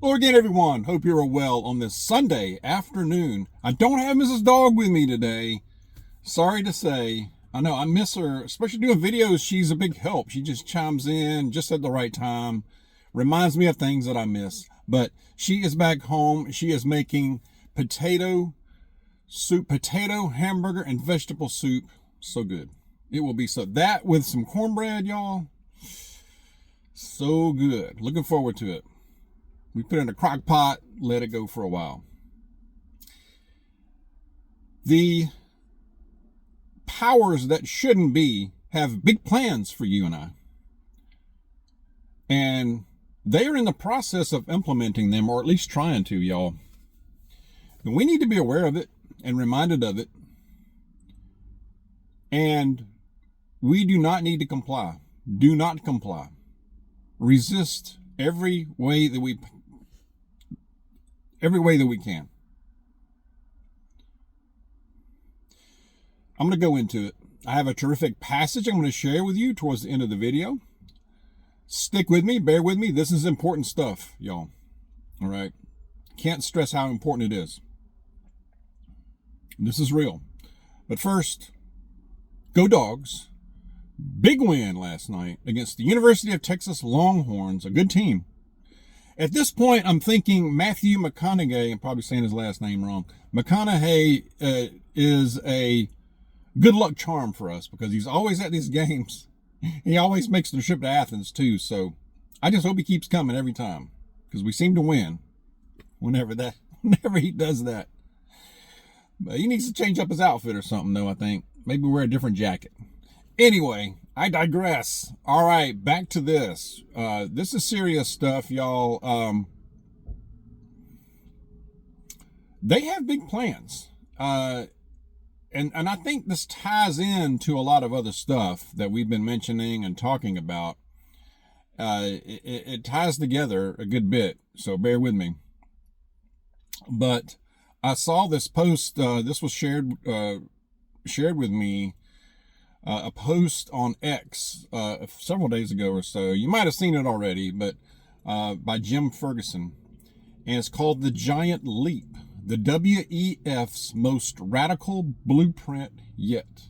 Hello again, everyone. Hope you're well on this Sunday afternoon. I don't have Mrs. Dog with me today. Sorry to say. I know I miss her, especially doing videos. She's a big help. She just chimes in just at the right time, reminds me of things that I miss. But she is back home. She is making potato soup, potato, hamburger, and vegetable soup. So good. It will be so. That with some cornbread, y'all. So good. Looking forward to it. We put it in a crock pot, let it go for a while. The powers that shouldn't be have big plans for you and I. And they are in the process of implementing them, or at least trying to, y'all. And we need to be aware of it and reminded of it. And we do not need to comply. Do not comply. Resist every way that we can. I'm going to go into it. I have a terrific passage I'm going to share with you towards the end of the video. Stick with me, bear with me. This is important stuff, y'all. All right. Can't stress how important it is. This is real. But first, go Dogs. Big win last night against the University of Texas Longhorns, a good team. At this point, I'm thinking Matthew McConaughey, I'm probably saying his last name wrong. McConaughey is a good luck charm for us because he's always at these games. He always makes the trip to Athens too. So I just hope he keeps coming every time because we seem to win whenever he does that. But he needs to change up his outfit or something though, I think. Maybe wear a different jacket. Anyway, I digress. All right, back to this. This is serious stuff, y'all. They have big plans. And I think this ties in to a lot of other stuff that we've been mentioning and talking about. It ties together a good bit, so bear with me. But I saw this post. This was shared with me. A post on X several days ago or so. You might have seen it already, but by Jim Ferguson. And it's called The Giant Leap, the WEF's most radical blueprint yet.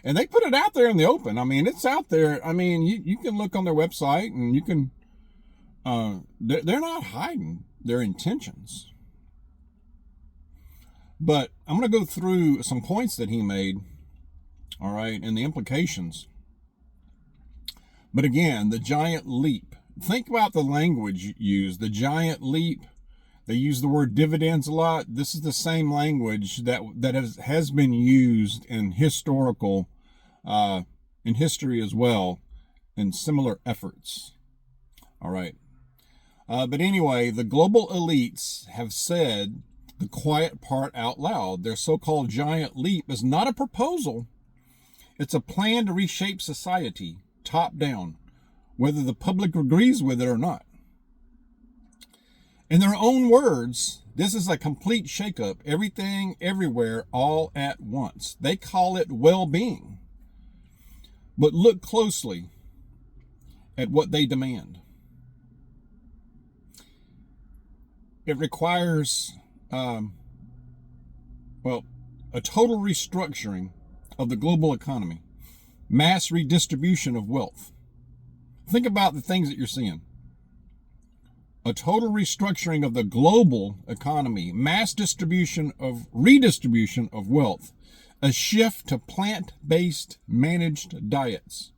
And they put it out there in the open. I mean, it's out there. I mean, you can look on their website and you can, they're not hiding their intentions. But I'm going to go through some points that he made. All right, and the implications. But again, the giant leap. Think about the language used. The giant leap. They use the word dividends a lot. This is the same language that has been used in history as well, in similar efforts. All right. But anyway, the global elites have said the quiet part out loud. Their so-called giant leap is not a proposal. It's a plan to reshape society, top down, whether the public agrees with it or not. In their own words, this is a complete shakeup, everything, everywhere, all at once. They call it well-being. But look closely at what they demand. It requires, a total restructuring of the global economy, mass redistribution of wealth. Think about the things that you're seeing. A total restructuring of the global economy, mass redistribution of wealth, a shift to plant-based managed diets,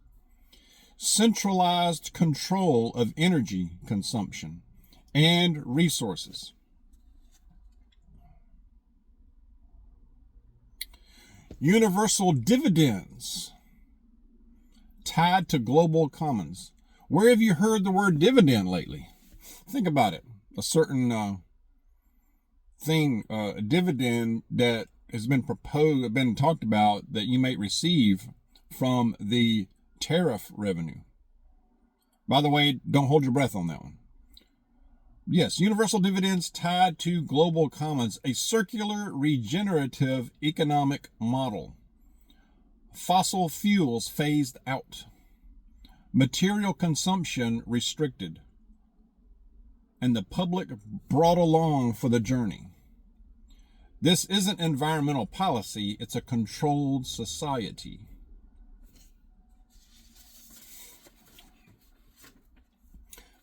centralized control of energy consumption and resources. Universal dividends tied to global commons. Where have you heard the word dividend lately? Think about it. A certain a dividend that has been talked about that you may receive from the tariff revenue. By the way, don't hold your breath on that one. Yes, universal dividends tied to global commons, a circular regenerative economic model. Fossil fuels phased out. Material consumption restricted. and the public brought along for the journey. This isn't environmental policy, it's a controlled society.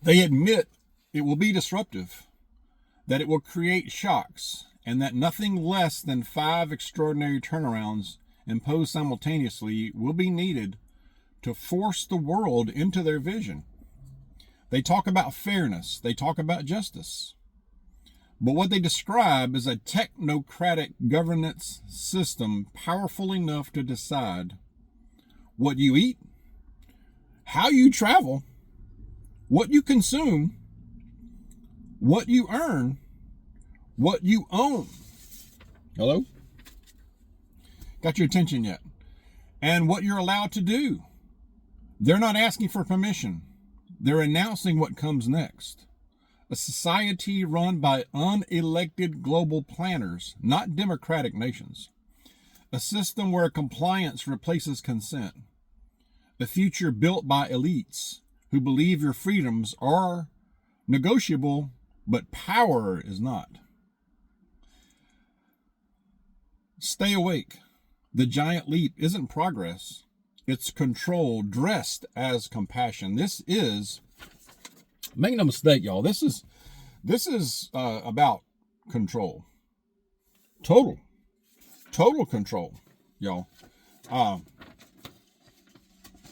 They admit it will be disruptive, that it will create shocks, and that nothing less than 5 extraordinary turnarounds imposed simultaneously will be needed to force the world into their vision. They talk about fairness, they talk about justice. But what they describe is a technocratic governance system powerful enough to decide what you eat, how you travel, what you consume, what you earn, what you own. Hello? Got your attention yet? And what you're allowed to do. They're not asking for permission. They're announcing what comes next. A society run by unelected global planners, not democratic nations. A system where compliance replaces consent. A future built by elites who believe your freedoms are negotiable, but power is not. Stay awake. The giant leap isn't progress. It's control dressed as compassion. This is, make no mistake, y'all, this is about control. Total control, y'all.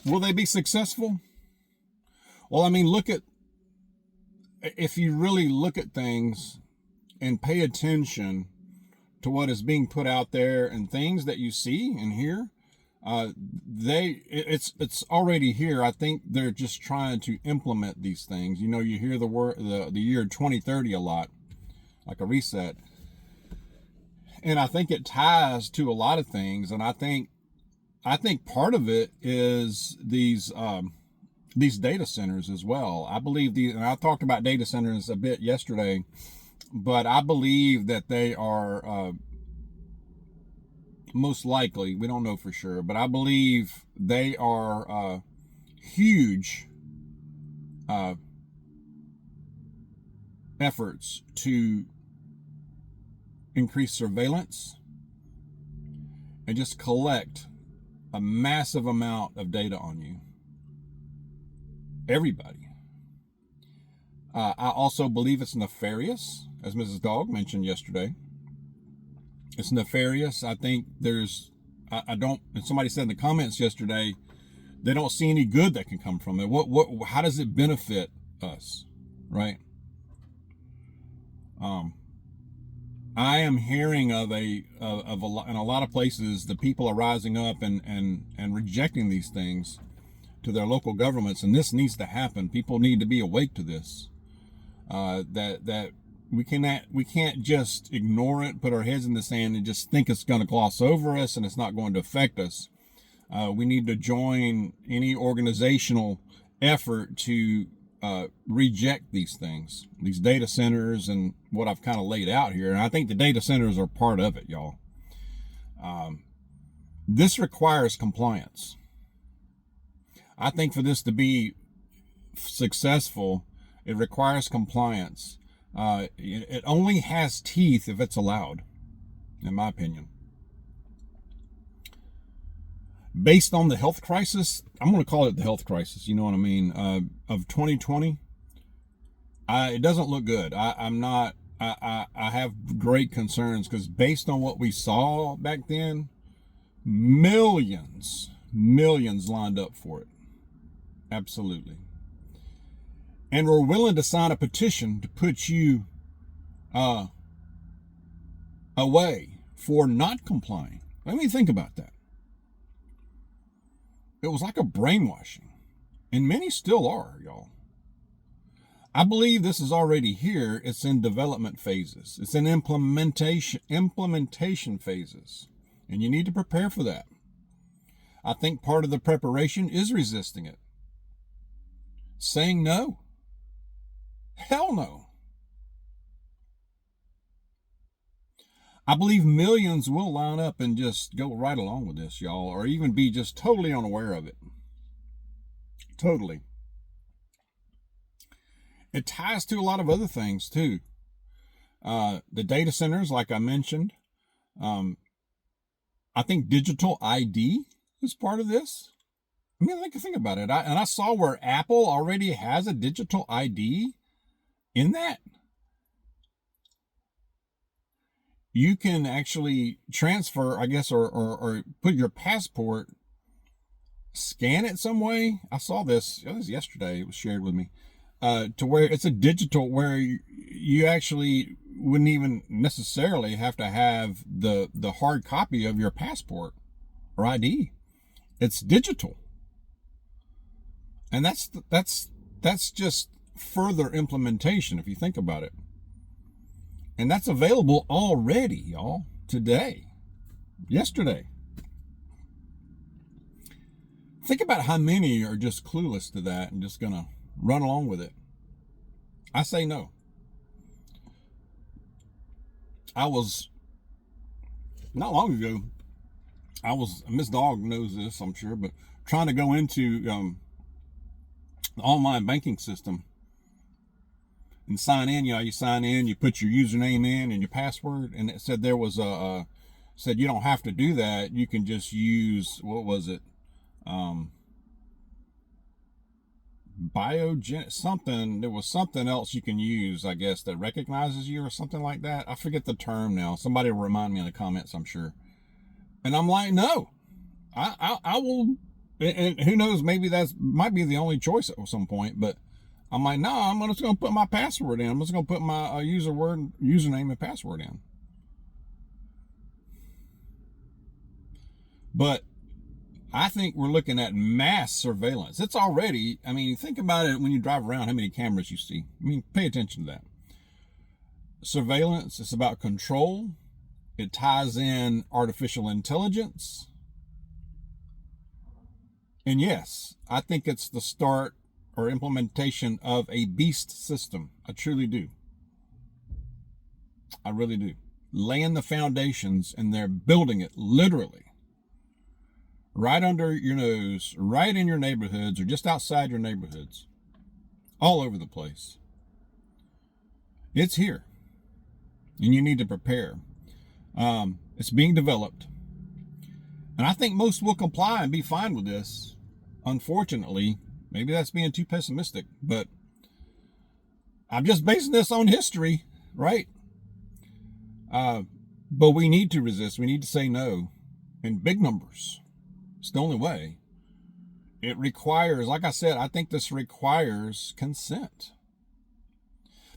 Will they be successful? Well, I mean, if you really look at things and pay attention to what is being put out there and things that you see and hear, it's already here. I think they're just trying to implement these things. You know, you hear the year 2030 a lot, like a reset. And I think it ties to a lot of things. And I think part of it is these data centers as well. I believe and I talked about data centers a bit yesterday, but I believe that they are most likely, we don't know for sure, but I believe they are huge efforts to increase surveillance and just collect a massive amount of data on you. Everybody. I also believe it's nefarious, as Mrs. Dog mentioned yesterday. It's nefarious. I think and somebody said in the comments yesterday, they don't see any good that can come from it. How does it benefit us? Right? I am hearing of a lot, in a lot of places, the people are rising up and rejecting these things to their local governments, and this needs to happen. People need to be awake to this. That we can't just ignore it, put our heads in the sand, and just think it's going to gloss over us and it's not going to affect us. We need to join any organizational effort to reject these things, these data centers, and what I've kind of laid out here. And I think the data centers are part of it, y'all. This requires compliance. I think for this to be successful, it requires compliance. It only has teeth if it's allowed, in my opinion. Based on the health crisis, I'm going to call it the health crisis, you know what I mean, of 2020, it doesn't look good. I have great concerns because based on what we saw back then, millions lined up for it. Absolutely. And we're willing to sign a petition to put you away for not complying. Let me think about that. It was like a brainwashing, and many still are, y'all. I believe this is already here. It's in development phases. It's in implementation phases, and you need to prepare for that. I think part of the preparation is resisting it. Saying no. Hell no. I believe millions will line up and just go right along with this, y'all, or even be just totally unaware of it. Totally. it ties to a lot of other things too. The data centers, like I mentioned, I think digital ID is part of this. I mean, think about it. I saw where Apple already has a digital ID in that. You can actually transfer, I guess, or put your passport, scan it some way. I saw this, it was yesterday, it was shared with me, to where it's a digital, where you actually wouldn't even necessarily have to have the hard copy of your passport or ID. It's digital. And that's just further implementation if you think about it. And that's available already, y'all, today, yesterday. Think about how many are just clueless to that and just gonna run along with it. I say no. I was, not long ago, Miss Dog knows this, I'm sure, but trying to go into the online banking system and sign in. You sign in, you put your username in and your password, and it said there was said you don't have to do that. You can just use, what was it? Something. There was something else you can use, I guess, that recognizes you or something like that. I forget the term now. Somebody will remind me in the comments, I'm sure. And I'm like, no, I will. And who knows, maybe might be the only choice at some point, but I'm like, no, I'm just going to put my password in. I'm just going to put my username and password in. But I think we're looking at mass surveillance. It's already, I mean, think about it when you drive around, how many cameras you see. I mean, pay attention to that. Surveillance, it's about control. It ties in artificial intelligence. And yes, I think it's the start or implementation of a beast system. I truly do. I really do. Laying the foundations, and they're building it literally right under your nose, right in your neighborhoods or just outside your neighborhoods, all over the place. It's here, and you need to prepare. It's being developed, and I think most will comply and be fine with this. Unfortunately, maybe that's being too pessimistic, but I'm just basing this on history, right? But we need to resist. We need to say no in big numbers. It's the only way. It requires, like I said, I think this requires consent.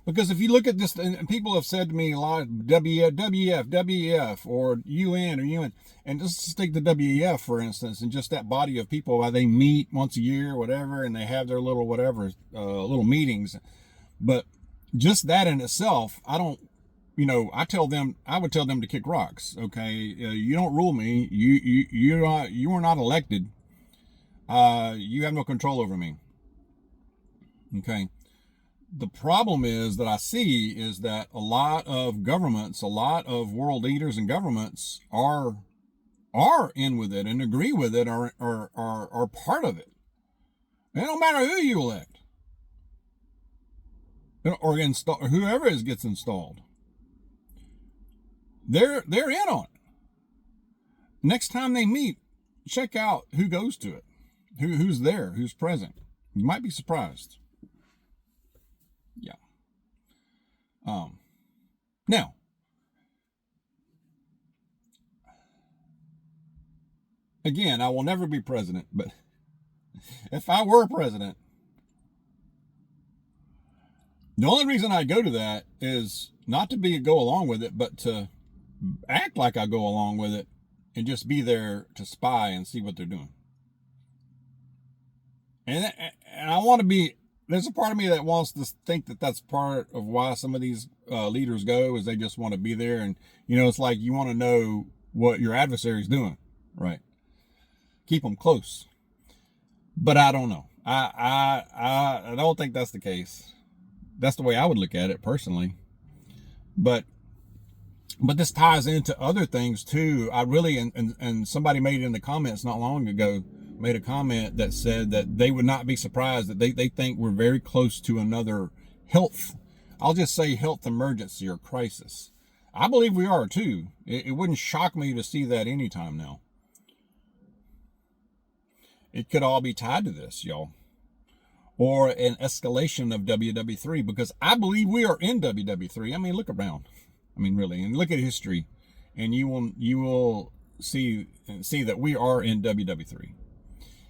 Because if you look at this, and people have said to me a lot, WEF, or UN, and just take the WEF, for instance, and just that body of people, while they meet once a year or whatever, and they have their little whatever, little meetings. But just that in itself, I would tell them to kick rocks. Okay, you don't rule me. You are not elected. You have no control over me. Okay. The problem is that I see is that a lot of governments, a lot of world leaders and governments are in with it and agree with it, are part of it. It don't matter who you elect or install, or whoever gets installed. They're in on it. Next time they meet, check out who goes to it, who's there, who's present. You might be surprised. Yeah. Now, again, I will never be president, but if I were president, the only reason I go to that is not to go along with it, but to act like I go along with it and just be there to spy and see what they're doing. And I want to be, there's a part of me that wants to think that that's part of why some of these leaders go, is they just want to be there. And, it's like you want to know what your adversary's doing, right? Keep them close. But I don't know. I don't think that's the case. That's the way I would look at it personally. But this ties into other things too. I really, and somebody made it in the comments not long ago, made a comment that said that they would not be surprised, that they think we're very close to another health, I'll just say health emergency or crisis. I believe we are too. It wouldn't shock me to see that anytime now. It could all be tied to this, y'all. Or an escalation of WW3, because I believe we are in WW3. I mean, look around. I mean, really, and look at history, and you will see that we are in WW3.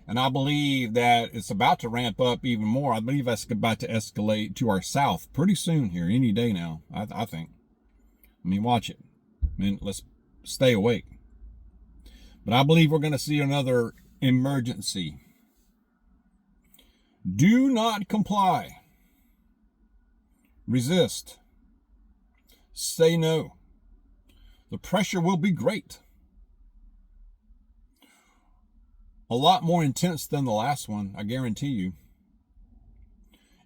And I believe that it's about to ramp up even more. I believe that's about to escalate to our south pretty soon here, any day now, I think. I mean, watch it. I mean, let's stay awake. But I believe we're going to see another emergency. Do not comply. Resist. Say no. The pressure will be great. A lot more intense than the last one, I guarantee you.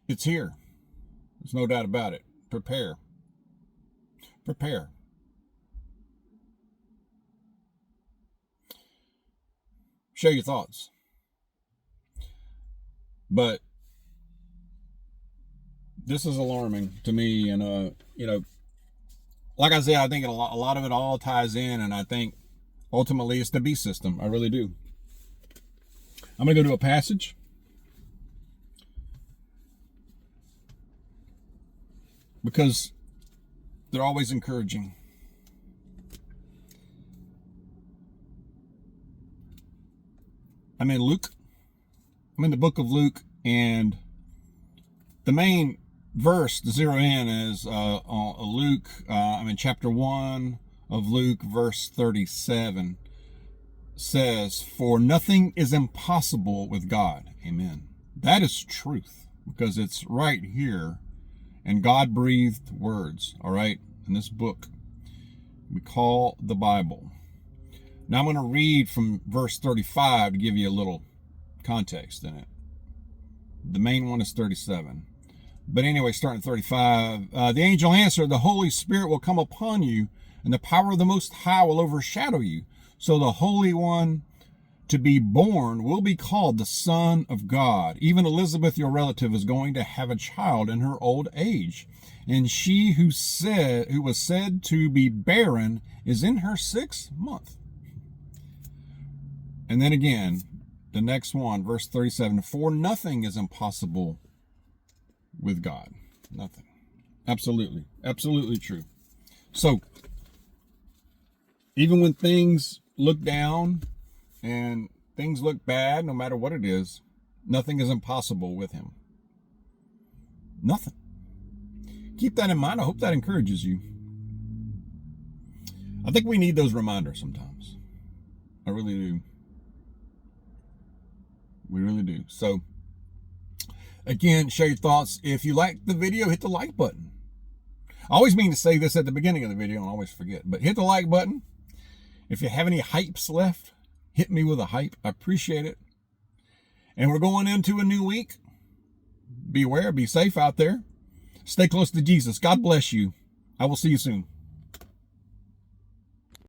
It's here. There's no doubt about it. Prepare. Prepare. Share your thoughts. But this is alarming to me, and like I said, I think a lot of it all ties in, and I think ultimately it's the beast system. I really do. I'm going to go to a passage. Because they're always encouraging. I'm in Luke. I'm in the book of Luke, and the main verse to zero in is Luke. I'm in chapter 1 of Luke, verse 37. Says, "For nothing is impossible with God." Amen. That is truth, because it's right here, and God breathed words, all right, in this book we call the Bible. Now I'm going to read from verse 35 to give you a little context in it. The main one is 37. But anyway, starting at 35, the angel answered, "The Holy Spirit will come upon you, and the power of the Most High will overshadow you. So the Holy One to be born will be called the Son of God. Even Elizabeth, your relative, is going to have a child in her old age. And she who was said to be barren is in her 6th month." And then again, the next one, verse 37, "For nothing is impossible with God." Nothing. Absolutely. Absolutely true. So, even when things look down and things look bad, no matter what it is, nothing is impossible with him. Nothing. Keep that in mind. I hope that encourages you. I think we need those reminders sometimes. I really do. We really do. So, again, share your thoughts. If you like the video, hit the like button. I always mean to say this at the beginning of the video and I always forget, but hit the like button. If you have any hypes left, hit me with a hype. I appreciate it. And we're going into a new week. Beware, be safe out there. Stay close to Jesus. God bless you. I will see you soon.